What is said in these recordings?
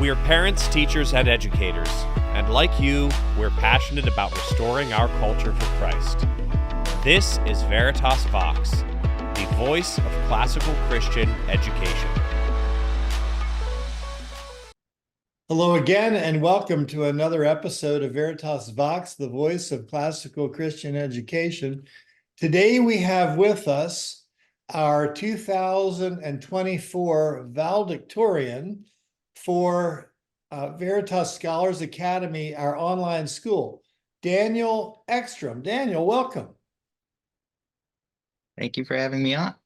We're parents, teachers, and educators, and like you, we're passionate about restoring our culture for Christ. This is Veritas Vox, the voice of classical Christian education. Hello again, and welcome to another episode of Veritas Vox, the voice of classical Christian education. Today we have with us our 2024 valedictorian for Veritas Scholars Academy, our online school, Daniel Ekstrom. Daniel, welcome. Thank you for having me on.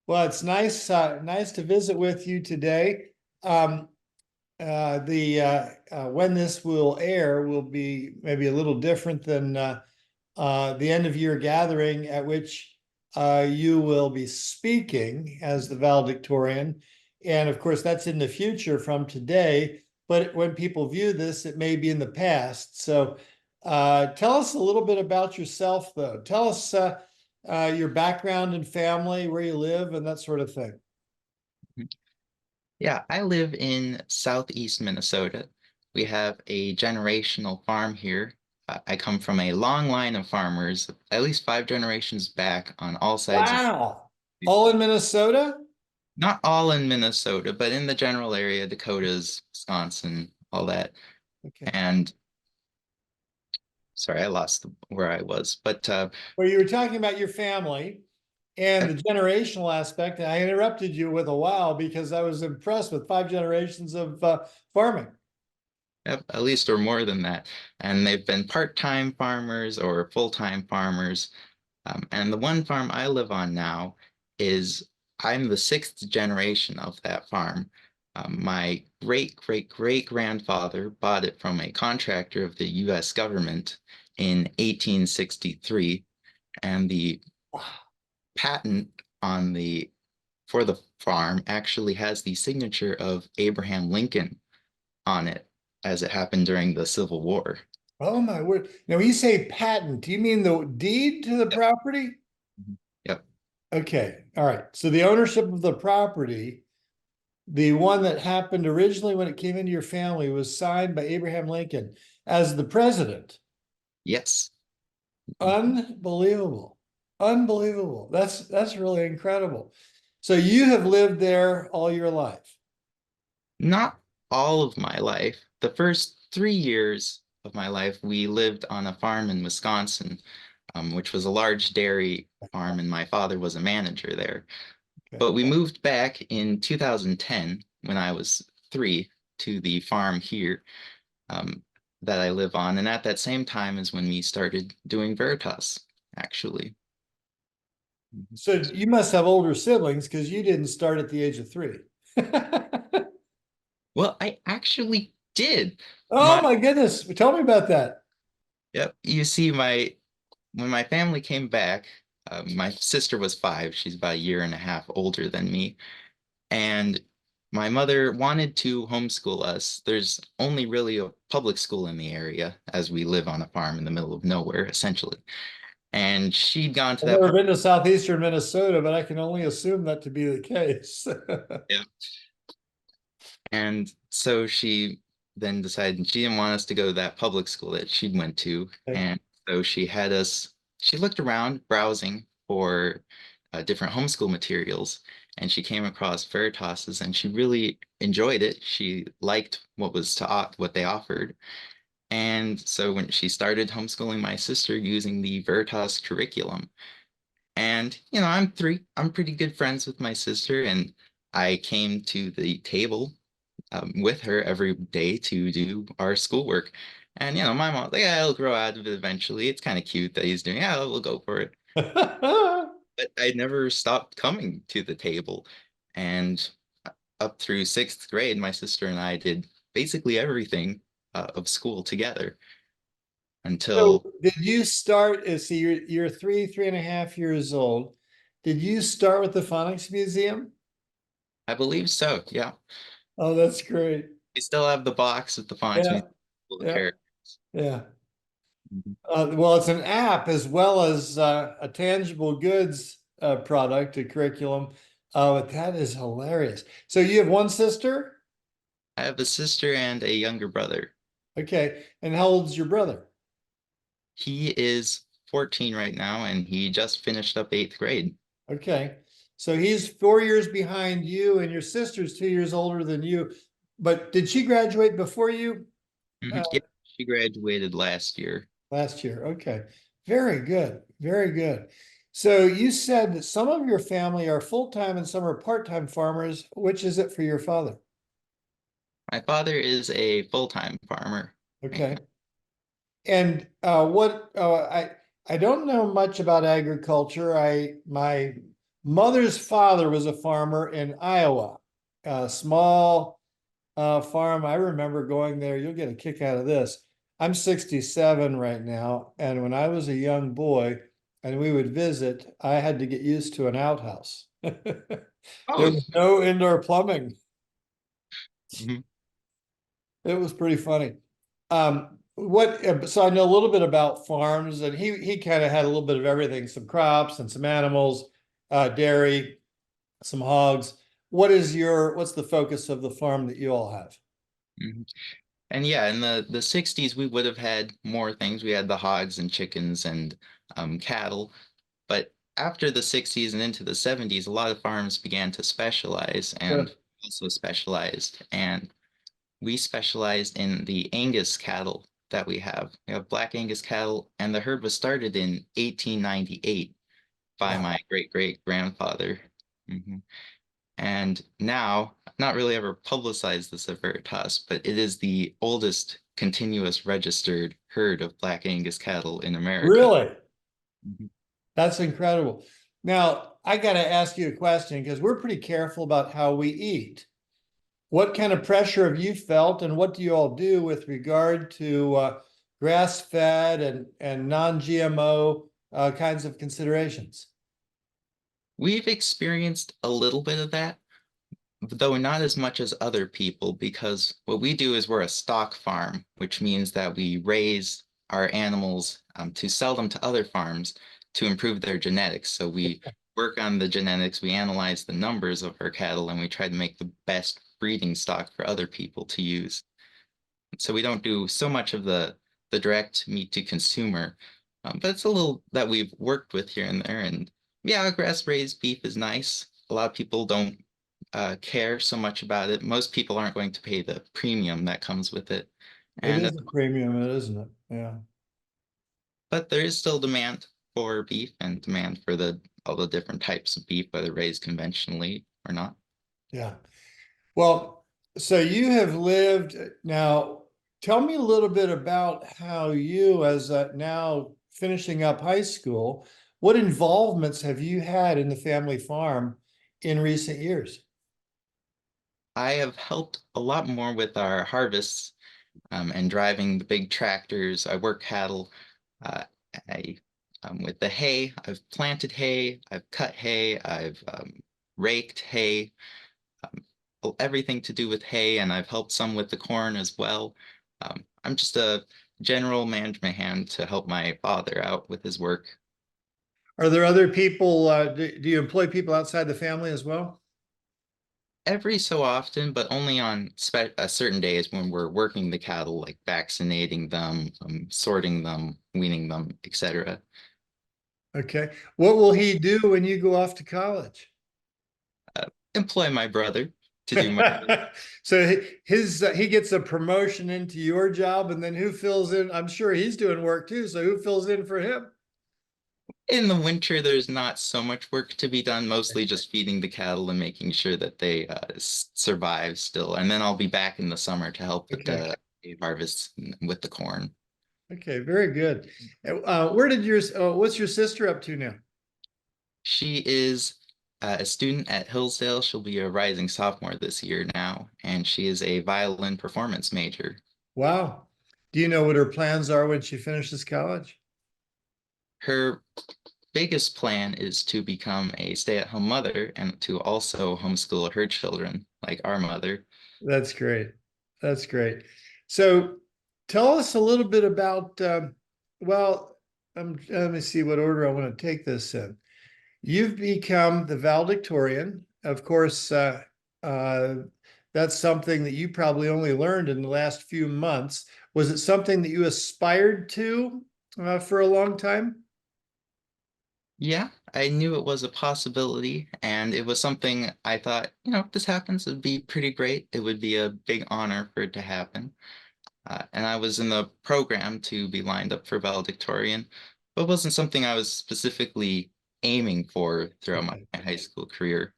Well, it's nice to visit with you today. When this will air will be maybe a little different than the end of year gathering at which you will be speaking as the valedictorian. And of course, that's in the future from today. But when people view this, it may be in the past. So tell us a little bit about yourself, though. Tell us your background and family, where you live, and that sort of thing. Yeah, I live in southeast Minnesota. We have a generational farm here. I come from a long line of farmers, at least 5 generations back on all sides. Wow. All in Minnesota? Not all in Minnesota, but in the general area, Dakotas, Wisconsin, all that. Okay. And sorry, I lost where I was, but well, you were talking about your family and the generational aspect. And I interrupted you with a wow because I was impressed with 5 generations of farming. Yep, at least or more than that. And they've been part-time farmers or full-time farmers. And the one farm I live on now I'm the 6th generation of that farm. My great-great-great-grandfather bought it from a contractor of the U.S. government in 1863. And the patent for the farm actually has the signature of Abraham Lincoln on it, as it happened during the Civil War. Oh my word. Now, when you say patent, do you mean the deed to the property? Yep. Okay. All right. So the ownership of the property, the one that happened originally when it came into your family, was signed by Abraham Lincoln as the president. Yes. Unbelievable. Unbelievable. That's really incredible. So you have lived there all your life? Not all of my life. The first 3 years of my life, we lived on a farm in Wisconsin, which was a large dairy farm, and my father was a manager there. Okay. But we moved back in 2010, when I was 3, to the farm here that I live on. And at that same time is when we started doing Veritas, actually. So you must have older siblings because you didn't start at the age of 3. Well, I actually did. Oh my goodness. Tell me about that. Yep. You see, when my family came back, my sister was 5. She's about a year and a half older than me. And my mother wanted to homeschool us. There's only really a public school in the area, as we live on a farm in the middle of nowhere, essentially. And she'd gone to that. I've never been to southeastern Minnesota, but I can only assume that to be the case. Yeah. And so she then decided she didn't want us to go to that public school that she went to. Okay. And so she looked around browsing for different homeschool materials, and she came across Veritas's, and she really enjoyed it. She liked what they offered. And so when she started homeschooling my sister using the Veritas curriculum, and I'm 3, I'm pretty good friends with my sister, and I came to the table with her every day to do our schoolwork. And my mom was like, yeah, it'll grow out of it eventually. It's kind of cute that he's doing, yeah, we'll go for it. But I never stopped coming to the table. And up through 6th grade, my sister and I did basically everything of school together until. So did you start, see, you're 3.5 years old. Did you start with the Phonics Museum? I believe so, yeah. Oh, that's great. We still have the box with the Phonics Museum. Yeah. Well, it's an app as well as a tangible goods product, a curriculum. That is hilarious. So you have one sister? I have a sister and a younger brother. Okay. And how old is your brother? He is 14 right now, and he just finished up 8th grade. Okay. So he's 4 years behind you, and your sister's 2 years older than you. But did she graduate before you Yep, she graduated last year. last year? Okay. Very good. Very good. So you said that some of your family are full-time and some are part-time farmers. Which is it for your father? My father is a full-time farmer. Okay. And what I don't know much about agriculture. My mother's father was a farmer in Iowa, a small farm. I remember going there. You'll get a kick out of this. I'm 67 right now, and when I was a young boy and we would visit, I had to get used to an outhouse. There Oh, was no indoor plumbing. mhm. It was pretty funny. So I know a little bit about farms, and he kind of had a little bit of everything, some crops and some animals, dairy, some hogs. What's the focus of the farm that you all have? Mhm. And yeah, in the 60s, we would have had more things. We had the hogs and chickens and cattle. But after the 60s and into the 70s, a lot of farms began to specialize Sure. and also specialized. And we specialized in the Angus cattle that we have. We have black Angus cattle, and the herd was started in 1898 by my Wow. great great grandfather. And now, not really ever publicized this at Veritas, but it is the oldest continuous registered herd of black Angus cattle in America. Really? Mhm. That's incredible. Now, I got to ask you a question because we're pretty careful about how we eat. What kind of pressure have you felt, and what do you all do with regard to grass-fed and non-GMO kinds of considerations? We've experienced a little bit of that, though not as much as other people, because what we do is we're a stock farm, which means that we raise our animals to sell them to other farms to improve their genetics. So we work on the genetics, we analyze the numbers of our cattle, and we try to make the best breeding stock for other people to use. So we don't do so much of the direct meat to consumer, but it's a little that we've worked with here and there. And yeah, grass-raised beef is nice. A lot of people don't care so much about it. Most people aren't going to pay the premium that comes with it. It And is a premium, isn't it? Yeah. but there is still demand for beef and demand for the all the different types of beef, whether raised conventionally or not. Yeah. Well, so you have lived now. Tell me a little bit about how you, as now finishing up high school, what involvements have you had in the family farm in recent years? I have helped a lot more with our harvests and driving the big tractors. I work cattle. Uh, I with the hay. I've planted hay. I've cut hay. I've raked hay. Everything to do with hay, and I've helped some with the corn as well. I'm just a general management hand to help my father out with his work. Are there other people? Do you employ people outside the family as well? Every so often, but only on certain days when we're working the cattle, like vaccinating them, sorting them, weaning them, etc. Okay. What will he do when you go off to college? Employ my brother to do my So he gets a promotion into your job, and then who fills in? I'm sure he's doing work too. So who fills in for him? In the winter, there's not so much work to be done, mostly just feeding the cattle and making sure that they survive still. And then I'll be back in the summer to help with Okay. the harvest with the corn. Okay. Very good. What's your sister up to now? She is a student at Hillsdale. She'll be a rising sophomore this year now, and she is a violin performance major. Wow. Do you know what her plans are when she finishes college? Her biggest plan is to become a stay-at-home mother and to also homeschool her children, like our mother. That's great. That's great. So tell us a little bit about, well, let me see what order I want to take this in. You've become the valedictorian. Of course, that's something that you probably only learned in the last few months. Was it something that you aspired to for a long time? Yeah, I knew it was a possibility, and it was something I thought, if this happens, it'd be pretty great. It would be a big honor for it to happen. And I was in the program to be lined up for valedictorian, but it wasn't something I was specifically aiming for throughout Okay. my high school career.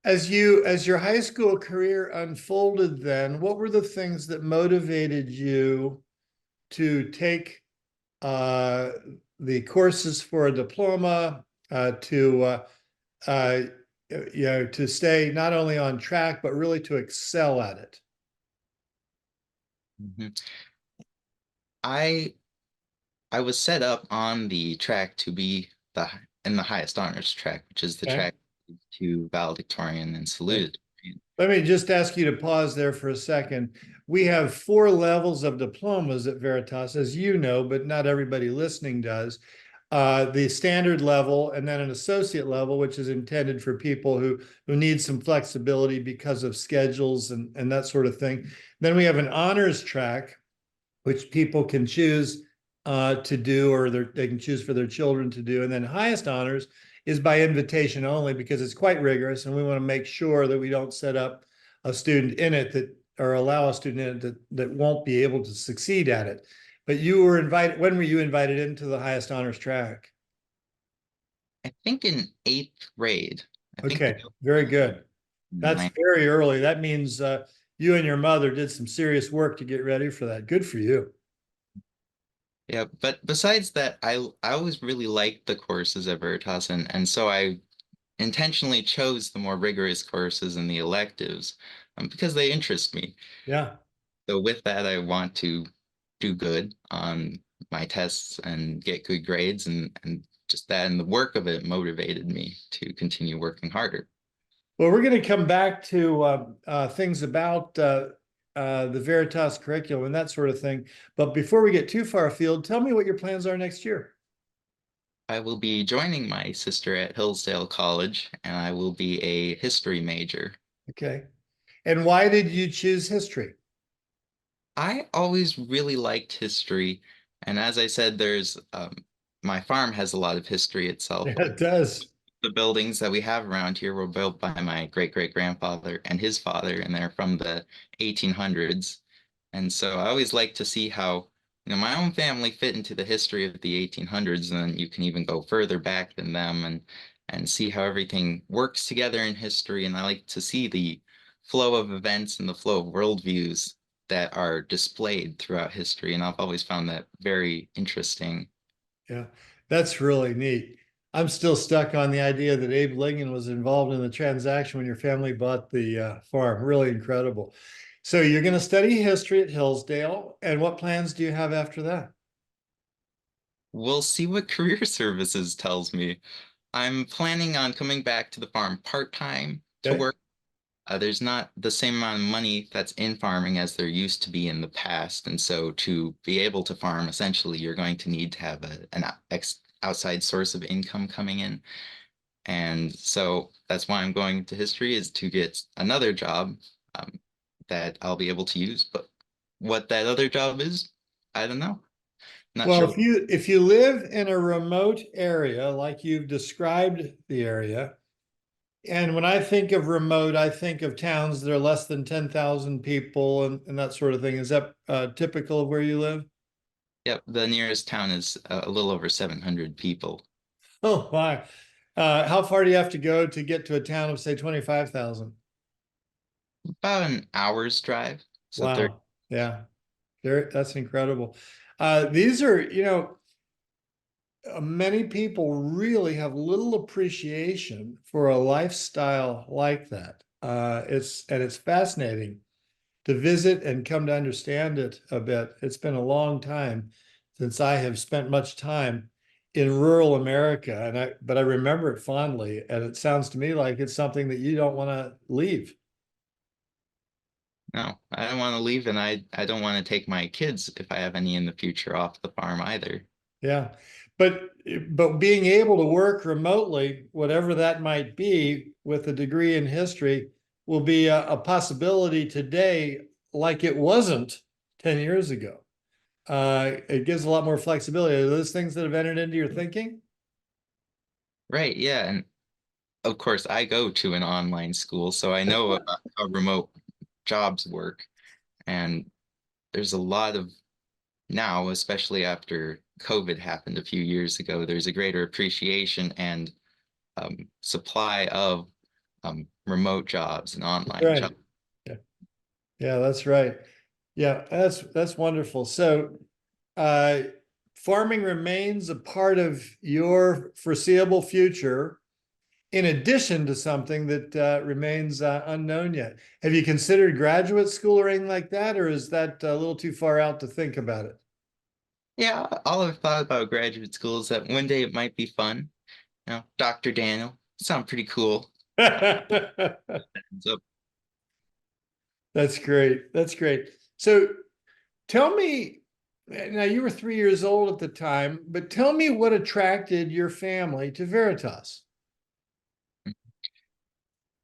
As your high school career unfolded, then what were the things that motivated you to take uh, the courses for a diploma, uh, to stay not only on track but really to excel at it? Mhm. I I was set up on the track to be in the highest honors track, which is the Okay. track to valedictorian and Okay. saluted. Let me just ask you to pause there for a second. We have 4 levels of diplomas at Veritas, as you know, but not everybody listening does. The standard level and then an associate level, which is intended for people who need some flexibility because of schedules and that sort of thing. Then we have an honors track, which people can choose to do, or they can choose for their children to do. And then highest honors is by invitation only because it's quite rigorous, and we want to make sure that we don't set up a student in it that, or allow a student in it that won't be able to succeed at it. But you were invited. When were you invited into the highest honors track? I think in eighth grade. I think Okay, very good. That's ninth. very early. That means you and your mother did some serious work to get ready for that. Good for you. Yeah, but besides that, I always really liked the courses at Veritas, and so I intentionally chose the more rigorous courses and the electives because they interest me. Yeah. So with that, I want to do good on my tests and get good grades, and just that and the work of it motivated me to continue working harder. Well, we're going to come back to things about the Veritas curriculum and that sort of thing. But before we get too far afield, tell me what your plans are next year. I will be joining my sister at Hillsdale College, and I will be a history major. Okay. And why did you choose history? I always really liked history, and as I said, there's my farm has a lot of history itself. Yeah, it does. The buildings that we have around here were built by my great-great-grandfather and his father, and they're from the 1800s. And so I always like to see how, my own family fit into the history of the 1800s, and then you can even go further back than them and see how everything works together in history. And I like to see the flow of events and the flow of worldviews that are displayed throughout history. And I've always found that very interesting. Yeah, that's really neat. I'm still stuck on the idea that Abe Lincoln was involved in the transaction when your family bought the farm. Really incredible. So you're going to study history at Hillsdale, and what plans do you have after that? We'll see what career services tells me. I'm planning on coming back to the farm part-time to Okay. work. There's not the same amount of money that's in farming as there used to be in the past. And so to be able to farm, essentially, you're going to need to have an outside source of income coming in. And so that's why I'm going into history, is to get another job that I'll be able to use. But what that other job is, I don't know. Not Well, sure. if you live in a remote area like you've described the area, and when I think of remote, I think of towns that are less than 10,000 people and that sort of thing. Is that typical of where you live? Yep, the nearest town is a little over 700 people. Oh, my. How far do you have to go to get to a town of, say, 25,000? About an hour's drive. So Wow. Yeah. That's incredible. These are, many people really have little appreciation for a lifestyle like that. It's fascinating to visit and come to understand it a bit. It's been a long time since I have spent much time in rural America, but I remember it fondly, and it sounds to me like it's something that you don't want to leave. no, I don't want to leave, and I don't want to take my kids, if I have any in the future, off the farm either. Yeah. But being able to work remotely, whatever that might be, with a degree in history, will be a possibility today like it wasn't 10 years ago. It gives a lot more flexibility. Are those things that have entered into your thinking? Right, yeah. And of course, I go to an online school, so I know about how remote jobs work. And there's a lot of now, especially after COVID happened a few years ago, there's a greater appreciation and supply of remote jobs and online Right. jobs. Yeah. Yeah, that's right. Yeah, that's wonderful. So, farming remains a part of your foreseeable future, in addition to something that remains unknown yet. Have you considered graduate school or anything like that, or is that a little too far out to think about it? Yeah, all I've thought about graduate school is that one day it might be fun. You know, Dr. Daniel, sound pretty cool. So That's great. That's great. So tell me, now you were 3 years old at the time, but tell me what attracted your family to Veritas.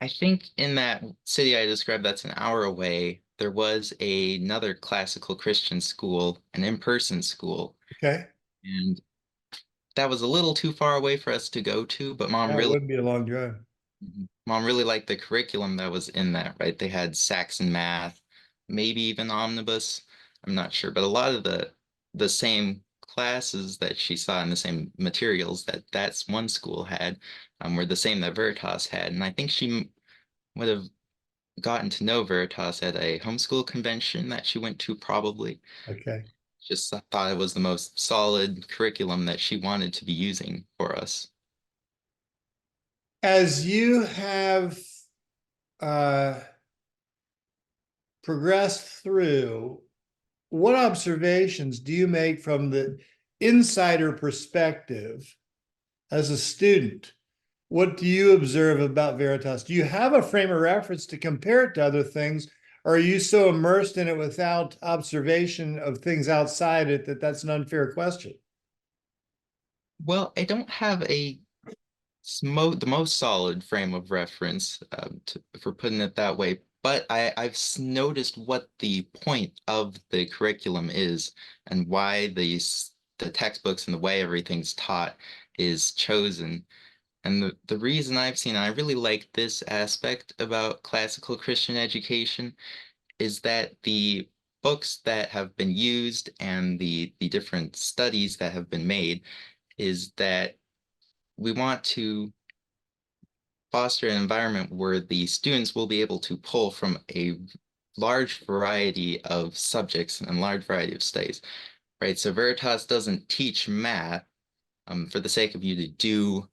I think in that city I described that's an hour away, there was another classical Christian school, an in-person school, Okay. and that was a little too far away for us to go to, but That would be a long drive. mom really liked the curriculum that was in that, right? They had Saxon math, maybe even omnibus. I'm not sure, but a lot of the same classes that she saw and the same materials that that's one school had were the same that Veritas had. And I think she would have gotten to know Veritas at a homeschool convention that she went to probably. Okay. Just thought it was the most solid curriculum that she wanted to be using for us. As you have uh, progressed through, what observations do you make from the insider perspective as a student? What do you observe about Veritas? Do you have a frame of reference to compare it to other things? Or are you so immersed in it without observation of things outside it that that's an unfair question? Well, I don't have the most solid frame of reference, for putting it that way. But I've noticed what the point of the curriculum is and why the textbooks and the way everything's taught is chosen. And the reason I've seen, I really like this aspect about classical Christian education, is that the books that have been used and the different studies that have been made is that we want to foster an environment where the students will be able to pull from a large variety of subjects and large variety of studies, right? So Veritas doesn't teach math for the sake of you to do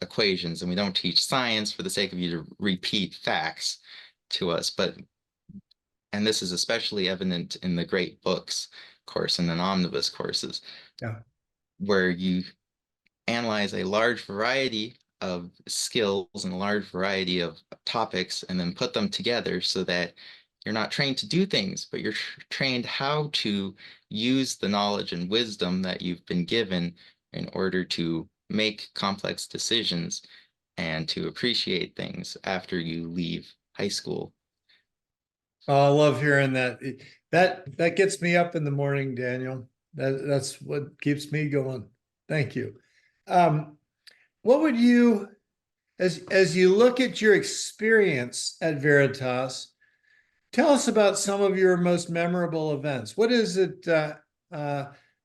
equations, and we don't teach science for the sake of you to repeat facts to us. And this is especially evident in the great books course and then omnibus courses, Yeah. where you analyze a large variety of skills and a large variety of topics and then put them together so that you're not trained to do things, but you're trained how to use the knowledge and wisdom that you've been given in order to make complex decisions and to appreciate things after you leave high school. Oh, I love hearing that. That gets me up in the morning, Daniel. That's what keeps me going. Thank you. What would you, as you look at your experience at Veritas, tell us about some of your most memorable events. What is it that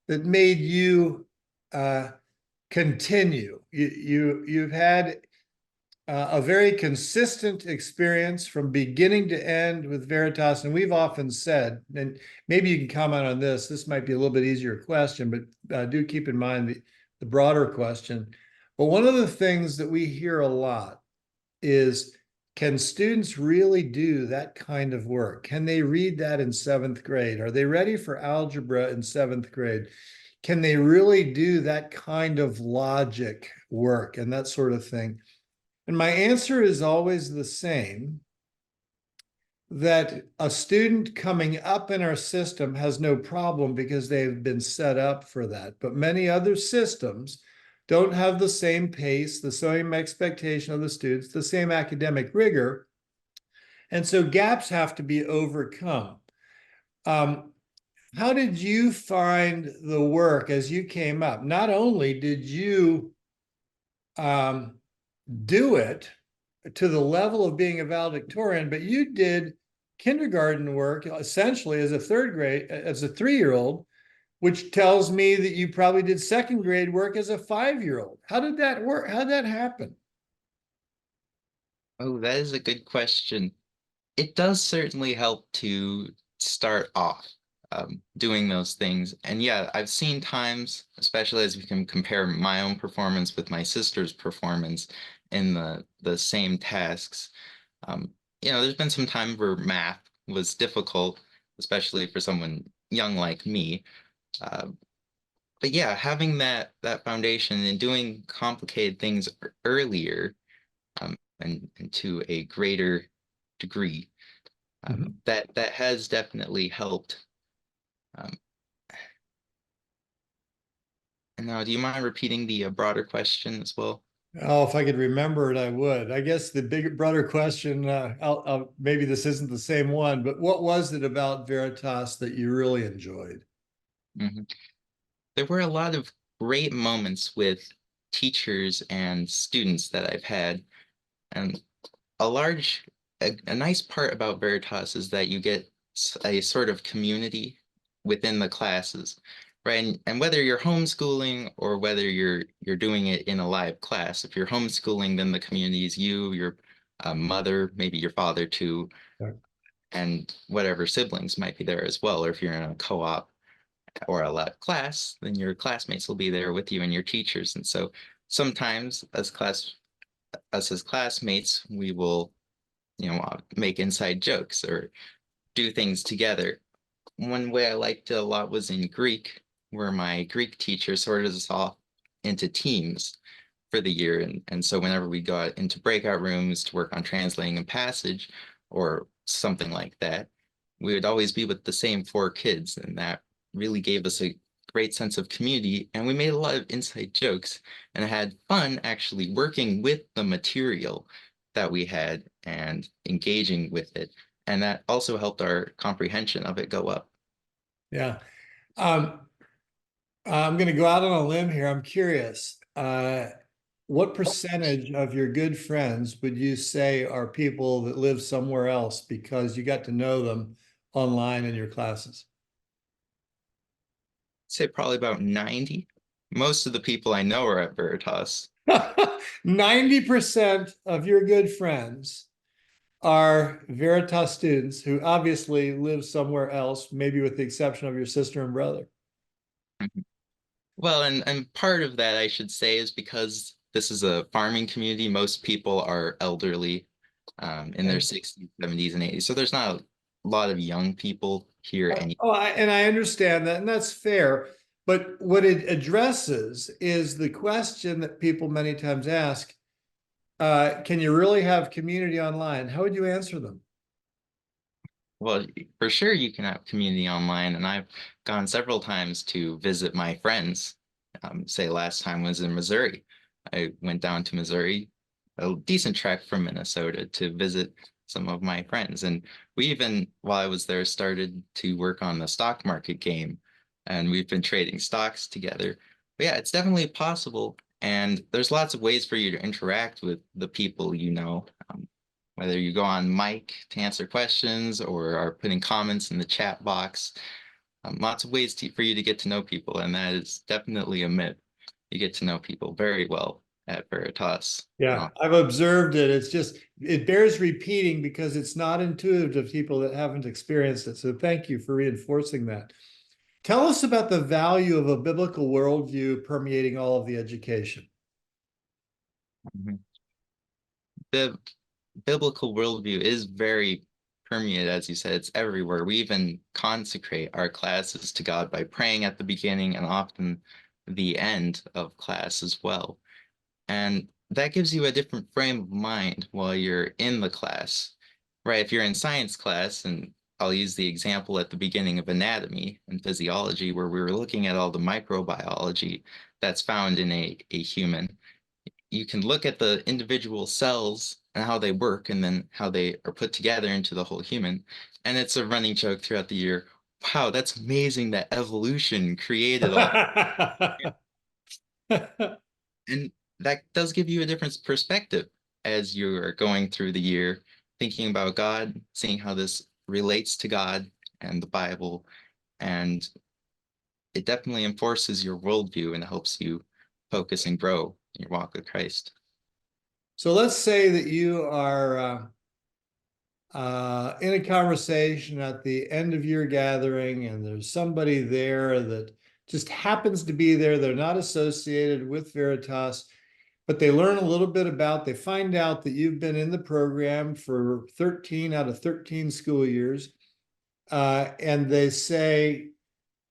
made you continue? You've had a very consistent experience from beginning to end with Veritas, and we've often said, and maybe you can comment on this. This might be a little bit easier question, but do keep in mind the broader question. But one of the things that we hear a lot is, can students really do that kind of work? Can they read that in 7th grade? Are they ready for algebra in 7th grade? Can they really do that kind of logic work and that sort of thing? And my answer is always the same, that a student coming up in our system has no problem because they've been set up for that. But many other systems don't have the same pace, the same expectation of the students, the same academic rigor. And so gaps have to be overcome. How did you find the work as you came up? Not only did you do it to the level of being a valedictorian, but you did kindergarten work essentially as a 3-year-old, which tells me that you probably did second grade work as a 5-year-old. How did that work? How did that happen? Oh, that is a good question. It does certainly help to start off doing those things. And yeah, I've seen times, especially as we can compare my own performance with my sister's performance in the same tasks. Um, there's been some time where math was difficult, especially for someone young like me. Uh, but yeah, having that foundation and doing complicated things earlier, and to a greater degree, that has definitely helped. Um, and now, do you mind repeating the broader question as well? Oh, if I could remember it, I would. I guess the big broader question, maybe this isn't the same one, but what was it about Veritas that you really enjoyed? Mhm. There were a lot of great moments with teachers and students that I've had, and a nice part about Veritas is that you get a sort of community within the classes, right? And whether you're homeschooling or whether you're doing it in a live class, if you're homeschooling, then the community is you, your mother, maybe your father too, Right. and whatever siblings might be there as well. Or if you're in a co-op or a live class, then your classmates will be there with you and your teachers. And so sometimes us as classmates, we will make inside jokes or do things together. One way I liked it a lot was in Greek, where my Greek teacher sorted us off into teams for the year. And so whenever we got into breakout rooms to work on translating a passage or something like that, we would always be with the same 4 kids. And that really gave us a great sense of community. And we made a lot of inside jokes and had fun actually working with the material that we had and engaging with it. And that also helped our comprehension of it go up. Yeah. Um, I'm going to go out on a limb here. I'm curious. What percentage of your good friends would you say are people that live somewhere else because you got to know them online in your classes? Say probably about 90. Most of the people I know are at Veritas. 90% of your good friends are Veritas students who obviously live somewhere else, maybe with the exception of your sister and brother. Well, and part of that I should say is because this is a farming community, most people are elderly, in their And 60s, 70s, and 80s. So there's not a lot of young people here any. and I understand that, and that's fair. But what it addresses is the question that people many times ask, can you really have community online? How would you answer them? Well, for sure you can have community online, and I've gone several times to visit my friends. Say last time was in Missouri. I went down to Missouri, a decent trek from Minnesota, to visit some of my friends. And we even, while I was there, started to work on the stock market game, and we've been trading stocks together. But yeah, it's definitely possible, and there's lots of ways for you to interact with the people you know. Whether you go on mic to answer questions or are putting comments in the chat box. Lots of ways for you to get to know people, and that is definitely a myth. You get to know people very well at Veritas. Yeah, I've observed it. It's just, it bears repeating because it's not intuitive to people that haven't experienced it. So thank you for reinforcing that. Tell us about the value of a biblical worldview permeating all of the education. Mhm. The biblical worldview is very permeated, as you said, it's everywhere. We even consecrate our classes to God by praying at the beginning and often the end of class as well. And that gives you a different frame of mind while you're in the class, right? If you're in science class, and I'll use the example at the beginning of anatomy and physiology, where we were looking at all the microbiology that's found in a human, you can look at the individual cells and how they work, and then how they are put together into the whole human. And it's a running joke throughout the year. Wow, that's amazing that evolution created all. And that does give you a different perspective as you are going through the year, thinking about God, seeing how this relates to God and the Bible. And it definitely enforces your worldview and helps you focus and grow in your walk with Christ. So let's say that you are in a conversation at the end of your gathering, and there's somebody there that just happens to be there. They're not associated with Veritas, but they learn a little bit about, they find out that you've been in the program for 13 out of 13 school years. And they say,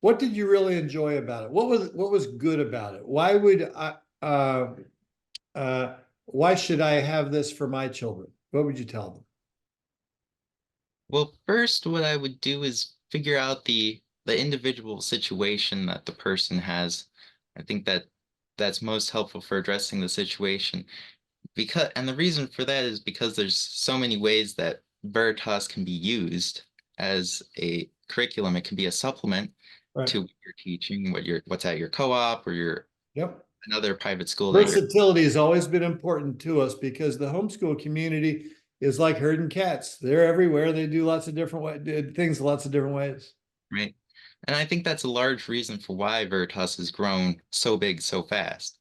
what did you really enjoy about it? What was good about it? Why would why should I have this for my children? What would you tell them? Well, first, what I would do is figure out the individual situation that the person has. I think that that's most helpful for addressing the situation. And the reason for that is because there's so many ways that Veritas can be used as a curriculum. It can be a supplement to what you're teaching, what's at your co-op or your another private school. Versatility has always been important to us because the homeschool community is like herding cats. They're everywhere. They do lots of different things, lots of different ways. Right. And I think that's a large reason for why Veritas has grown so big so fast,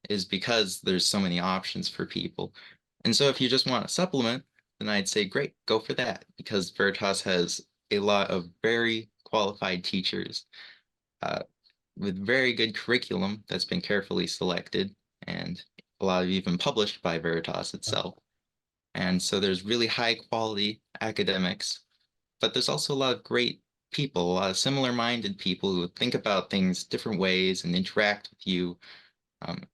is because there's so many options for people. And so if you just want a supplement, then I'd say, great, go for that, because Veritas has a lot of very qualified teachers with very good curriculum that's been carefully selected, and a lot of even published by Veritas itself. And so there's really high quality academics, but there's also a lot of great people, a lot of similar-minded people who think about things different ways and interact with you.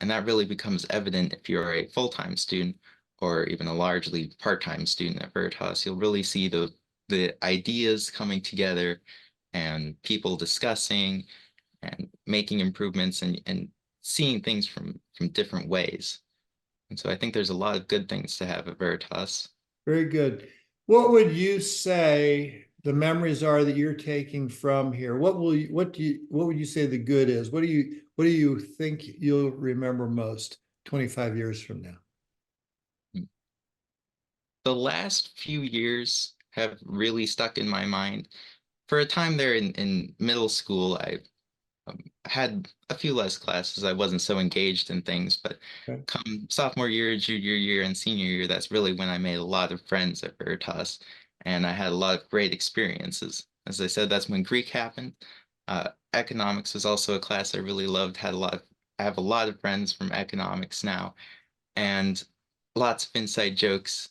And that really becomes evident if you're a full-time student or even a largely part-time student at Veritas. You'll really see the ideas coming together and people discussing and making improvements and seeing things from different ways. And so I think there's a lot of good things to have at Veritas. Very good. What would you say the memories are that you're taking from here? What would you say the good is? What do you think you'll remember most 25 years from now? The last few years have really stuck in my mind. For a time there in middle school, I had a few less classes. I wasn't so engaged in things, but come sophomore year, junior year, and senior year, that's really when I made a lot of friends at Veritas, and I had a lot of great experiences. As I said, that's when Greek happened. Economics was also a class I really loved. I have a lot of friends from economics now, and lots of inside jokes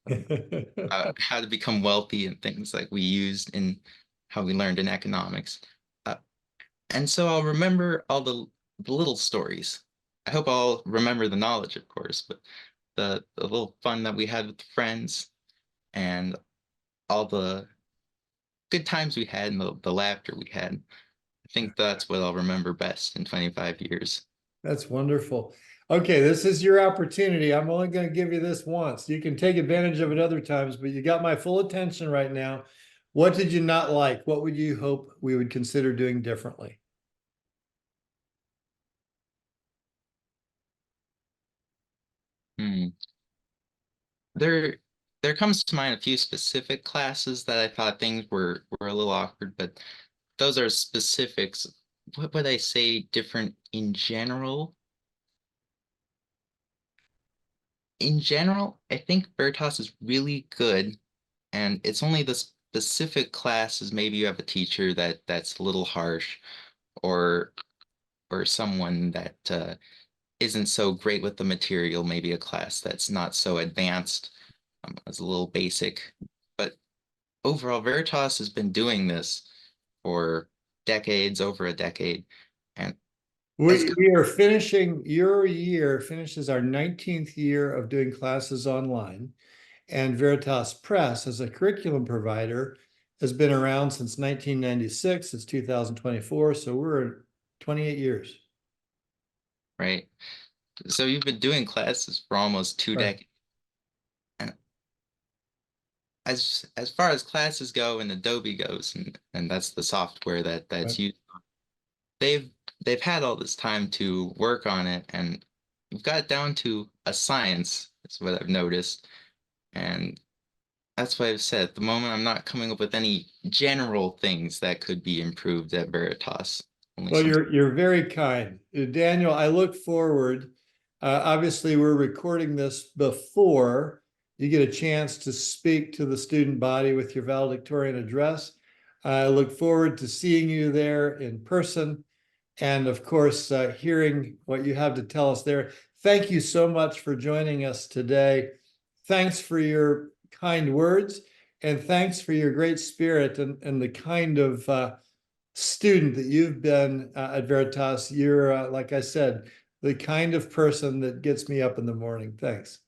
how to become wealthy and things like we used in how we learned in economics. And so I'll remember all the little stories. I hope I'll remember the knowledge, of course, but the little fun that we had with friends and all the good times we had and the laughter we had. I think that's what I'll remember best in 25 years. That's wonderful. Okay, this is your opportunity. I'm only going to give you this once. You can take advantage of it other times, but you got my full attention right now. What did you not like? What would you hope we would consider doing differently? There comes to mind a few specific classes that I thought things were a little awkward, but those are specifics. What would I say different in general? In general, I think Veritas is really good, and it's only the specific classes. Maybe you have a teacher that's a little harsh, or someone that isn't so great with the material. Maybe a class that's not so advanced, as a little basic. But overall, Veritas has been doing this for decades, over a decade, and we are finishing, your year finishes our 19th year of doing classes online, and Veritas Press as a curriculum provider has been around since 1996. It's 2024, so we're 28 years. Right. So you've been doing classes for almost 2 decades. And as far as classes go and Adobe goes, and that's the software that's Right. used, they've had all this time to work on it, and we've got it down to a science, is what I've noticed. And that's why I've said at the moment I'm not coming up with any general things that could be improved at Veritas. Only Well, some. you're very kind. Daniel, I look forward. Obviously, we're recording this before you get a chance to speak to the student body with your valedictorian address. I look forward to seeing you there in person and, of course, hearing what you have to tell us there. Thank you so much for joining us today. Thanks for your kind words, and thanks for your great spirit and the kind of student that you've been at Veritas. You're, like I said, the kind of person that gets me up in the morning. Thanks.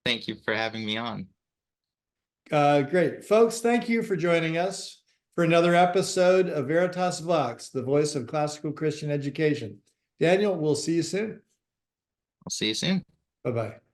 Thank you for having me on. Great. Folks, thank you for joining us for another episode of Veritas Vox, the voice of classical Christian education. Daniel, we'll see you soon. I'll see you soon. Bye-bye.